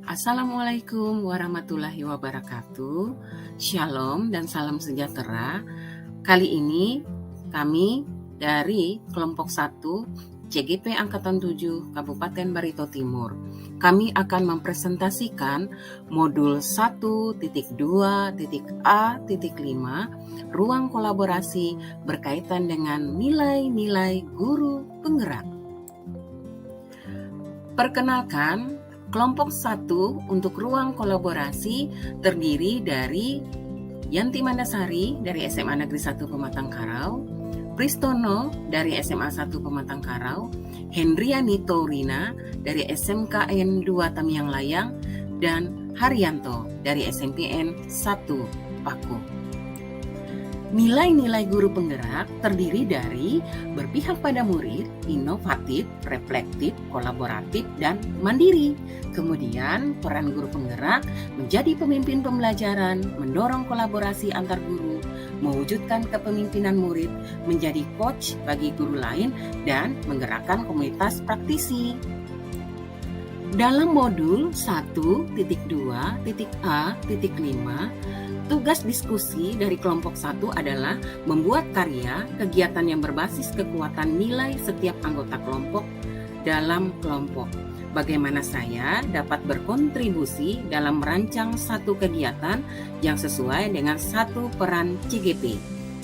Assalamualaikum warahmatullahi wabarakatuh. Shalom dan salam sejahtera. Kali ini kami dari kelompok 1 CGP Angkatan 7 Kabupaten Barito Timur. Kami akan mempresentasikan modul 1.2.A.5 ruang kolaborasi berkaitan dengan nilai-nilai guru penggerak. Perkenalkan, kelompok 1 untuk ruang kolaborasi terdiri dari Yanti Mandasari dari SMA Negeri 1 Pematang Karau, Pristono dari SMA 1 Pematang Karau, Hendriani Taurina dari SMKN 2 Tamiang Layang, dan Haryanto dari SMPN 1 Paku. Nilai-nilai guru penggerak terdiri dari berpihak pada murid, inovatif, reflektif, kolaboratif, dan mandiri. Kemudian peran guru penggerak menjadi pemimpin pembelajaran, mendorong kolaborasi antar guru, mewujudkan kepemimpinan murid, menjadi coach bagi guru lain, dan menggerakkan komunitas praktisi. Dalam modul 1.2.A.5, tugas diskusi dari kelompok 1 adalah membuat karya kegiatan yang berbasis kekuatan nilai setiap anggota kelompok dalam kelompok. Bagaimana saya dapat berkontribusi dalam merancang satu kegiatan yang sesuai dengan satu peran CGP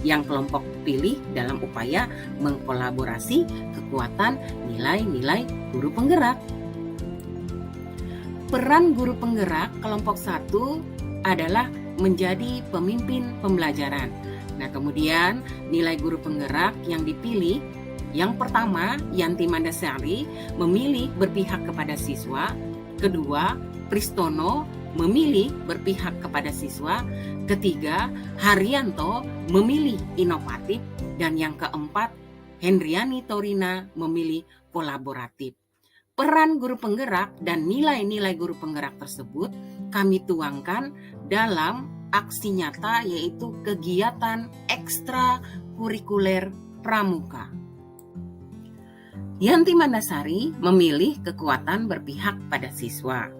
yang kelompok pilih dalam upaya mengkolaborasi kekuatan nilai-nilai guru penggerak. Peran guru penggerak kelompok 1 adalah menjadi pemimpin pembelajaran. Nah, kemudian nilai guru penggerak yang dipilih, yang pertama Yanti Mandasari memilih berpihak kepada siswa, kedua Pristono memilih berpihak kepada siswa, ketiga Haryanto memilih inovatif, dan yang keempat Hendriani Taurina memilih kolaboratif. Peran guru penggerak dan nilai-nilai guru penggerak tersebut kami tuangkan dalam aksi nyata, yaitu kegiatan ekstrakurikuler pramuka. Yanti Mandasari memilih kekuatan berpihak pada siswa.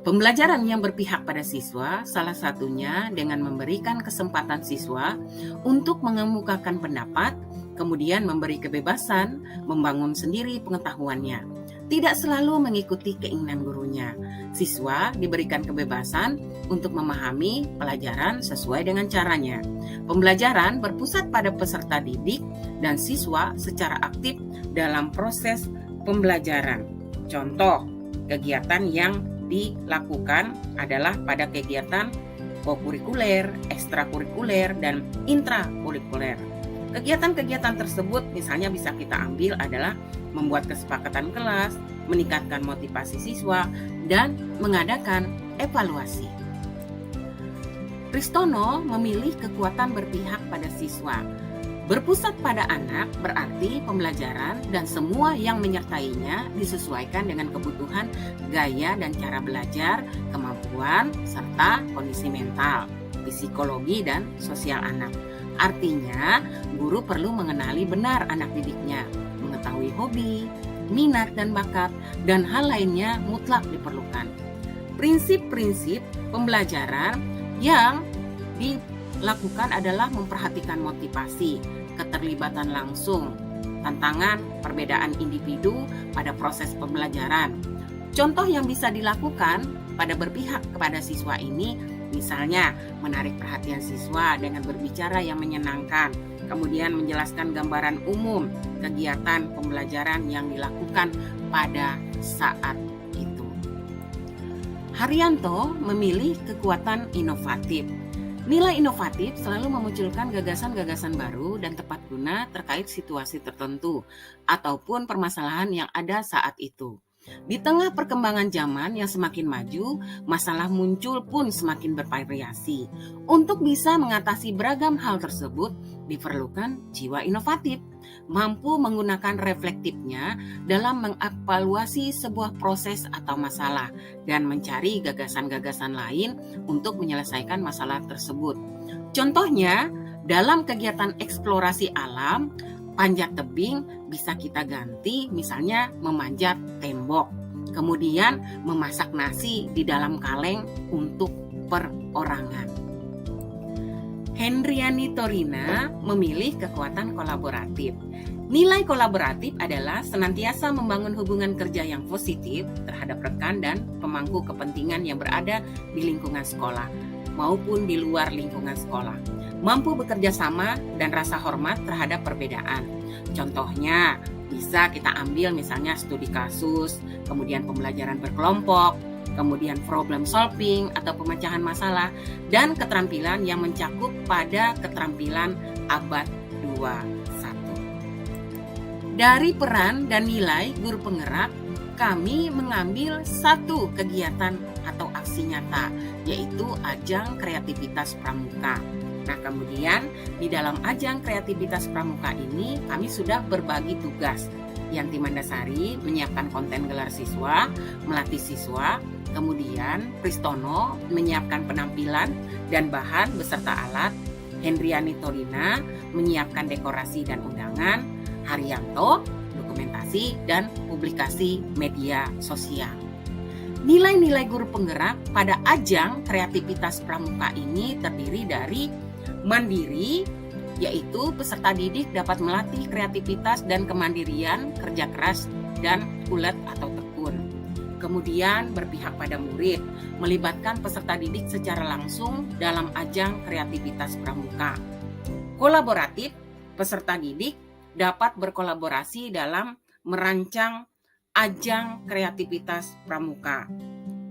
Pembelajaran yang berpihak pada siswa salah satunya dengan memberikan kesempatan siswa untuk mengemukakan pendapat, kemudian memberi kebebasan membangun sendiri pengetahuannya. Tidak selalu mengikuti keinginan gurunya. Siswa diberikan kebebasan untuk memahami pelajaran sesuai dengan caranya. Pembelajaran berpusat pada peserta didik dan siswa secara aktif dalam proses pembelajaran. Contoh kegiatan yang dilakukan adalah pada kegiatan kokurikuler, ekstrakurikuler, dan intrakurikuler. Kegiatan-kegiatan tersebut misalnya bisa kita ambil adalah membuat kesepakatan kelas, meningkatkan motivasi siswa, dan mengadakan evaluasi. Pristono memilih kekuatan berpihak pada siswa. Berpusat pada anak berarti pembelajaran dan semua yang menyertainya disesuaikan dengan kebutuhan, gaya dan cara belajar, kemampuan, serta kondisi mental, psikologi, dan sosial anak. Artinya, guru perlu mengenali benar anak didiknya, mengetahui hobi, minat dan bakat, dan hal lainnya mutlak diperlukan. Prinsip-prinsip pembelajaran yang dilakukan adalah memperhatikan motivasi, keterlibatan langsung, tantangan, perbedaan individu pada proses pembelajaran. Contoh yang bisa dilakukan pada berpihak kepada siswa ini, misalnya menarik perhatian siswa dengan berbicara yang menyenangkan, kemudian menjelaskan gambaran umum kegiatan pembelajaran yang dilakukan pada saat itu. Haryanto memilih kekuatan inovatif. Nilai inovatif selalu memunculkan gagasan-gagasan baru dan tepat guna terkait situasi tertentu ataupun permasalahan yang ada saat itu. Di tengah perkembangan zaman yang semakin maju, masalah muncul pun semakin bervariasi. Untuk bisa mengatasi beragam hal tersebut, diperlukan jiwa inovatif, mampu menggunakan reflektifnya dalam mengevaluasi sebuah proses atau masalah dan mencari gagasan-gagasan lain untuk menyelesaikan masalah tersebut. Contohnya, dalam kegiatan eksplorasi alam, panjat tebing bisa kita ganti misalnya memanjat tembok. Kemudian memasak nasi di dalam kaleng untuk perorangan. Hendriani Torina memilih kekuatan kolaboratif. Nilai kolaboratif adalah senantiasa membangun hubungan kerja yang positif terhadap rekan dan pemangku kepentingan yang berada di lingkungan sekolah maupun di luar lingkungan sekolah. Mampu bekerja sama dan rasa hormat terhadap perbedaan. Contohnya, bisa kita ambil misalnya studi kasus, kemudian pembelajaran berkelompok, kemudian problem solving atau pemecahan masalah, dan keterampilan yang mencakup pada keterampilan abad 21. Dari peran dan nilai guru penggerak, kami mengambil satu kegiatan atau aksi nyata, yaitu ajang kreativitas pramuka. Nah, kemudian di dalam ajang kreativitas pramuka ini kami sudah berbagi tugas. Yanti Mandasari menyiapkan konten gelar siswa, melatih siswa, kemudian Pristono menyiapkan penampilan dan bahan beserta alat, Hendriani Torina menyiapkan dekorasi dan undangan, Haryanto dokumentasi dan publikasi media sosial. Nilai-nilai guru penggerak pada ajang kreativitas pramuka ini terdiri dari mandiri, yaitu peserta didik dapat melatih kreativitas dan kemandirian, kerja keras, dan ulet atau tekun. Kemudian berpihak pada murid, melibatkan peserta didik secara langsung dalam ajang kreativitas pramuka. Kolaboratif, peserta didik dapat berkolaborasi dalam merancang ajang kreativitas pramuka.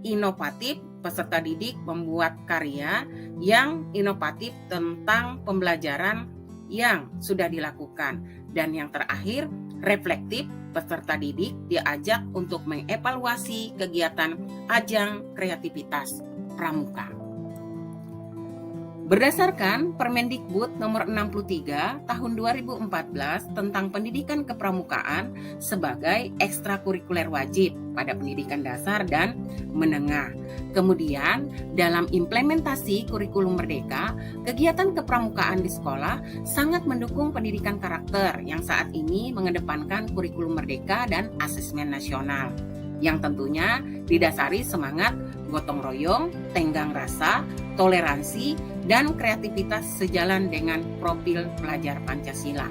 Inovatif, peserta didik membuat karya yang inovatif tentang pembelajaran yang sudah dilakukan. Dan yang terakhir, reflektif, peserta didik diajak untuk mengevaluasi kegiatan ajang kreativitas pramuka. Berdasarkan Permendikbud nomor 63 tahun 2014 tentang pendidikan kepramukaan sebagai ekstrakurikuler wajib pada pendidikan dasar dan menengah. Kemudian dalam implementasi kurikulum merdeka, kegiatan kepramukaan di sekolah sangat mendukung pendidikan karakter yang saat ini mengedepankan kurikulum merdeka dan asesmen nasional, yang tentunya didasari semangat gotong royong, tenggang rasa, toleransi, dan kreativitas sejalan dengan profil pelajar Pancasila.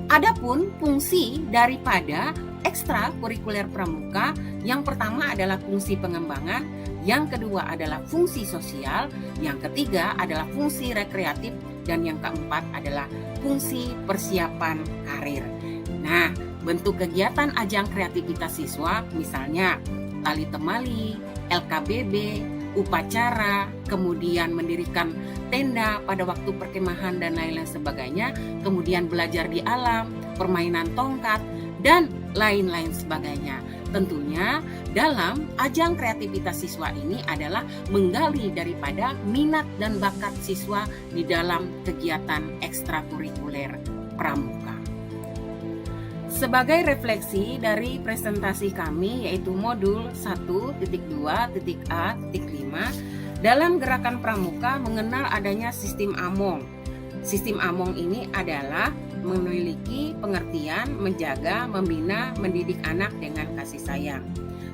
Adapun fungsi daripada ekstrakurikuler pramuka, yang pertama adalah fungsi pengembangan, yang kedua adalah fungsi sosial, yang ketiga adalah fungsi rekreatif, dan yang keempat adalah fungsi persiapan karir. Nah, bentuk kegiatan ajang kreativitas siswa misalnya tali temali, LKBB, upacara, kemudian mendirikan tenda pada waktu perkemahan dan lain-lain sebagainya, kemudian belajar di alam, permainan tongkat, dan lain-lain sebagainya. Tentunya dalam ajang kreativitas siswa ini adalah menggali daripada minat dan bakat siswa di dalam kegiatan ekstrakurikuler pramuka. Sebagai refleksi dari presentasi kami yaitu modul 1.2.A.5 dalam gerakan pramuka mengenal adanya sistem Among. Sistem Among ini adalah memiliki pengertian menjaga, membina, mendidik anak dengan kasih sayang.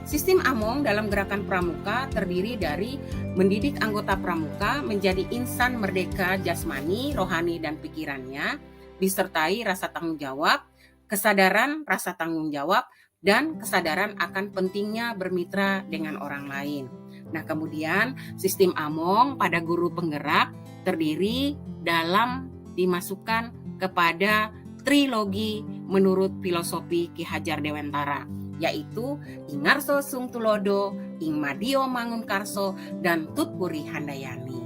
Sistem Among dalam gerakan pramuka terdiri dari mendidik anggota pramuka menjadi insan merdeka jasmani, rohani, dan pikirannya, disertai rasa tanggung jawab, kesadaran rasa tanggung jawab, dan kesadaran akan pentingnya bermitra dengan orang lain. Nah, kemudian sistem Among pada guru penggerak terdiri dalam dimasukkan kepada trilogi menurut filosofi Ki Hajar Dewantara, yaitu Ingarso Sung Tulodo, Ing Madio Mangunkarso, dan Tutpuri Handayani.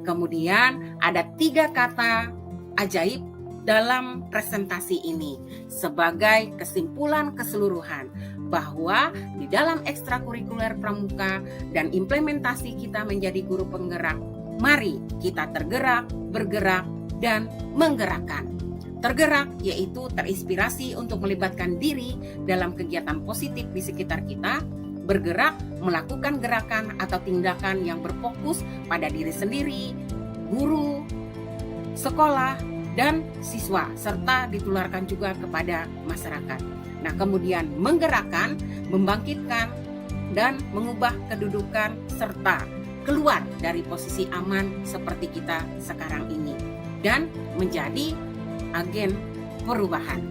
Kemudian ada 3 kata ajaib dalam presentasi ini sebagai kesimpulan keseluruhan bahwa di dalam ekstrakurikuler pramuka dan implementasi kita menjadi guru penggerak, mari kita tergerak, bergerak, dan menggerakkan. Tergerak yaitu terinspirasi untuk melibatkan diri dalam kegiatan positif di sekitar kita, bergerak melakukan gerakan atau tindakan yang berfokus pada diri sendiri, guru, sekolah, dan siswa, serta ditularkan juga kepada masyarakat. Nah, kemudian menggerakkan, membangkitkan dan mengubah kedudukan serta keluar dari posisi aman seperti kita sekarang ini dan menjadi agen perubahan.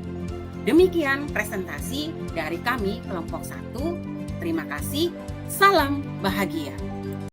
Demikian presentasi dari kami kelompok 1. Terima kasih. Salam bahagia.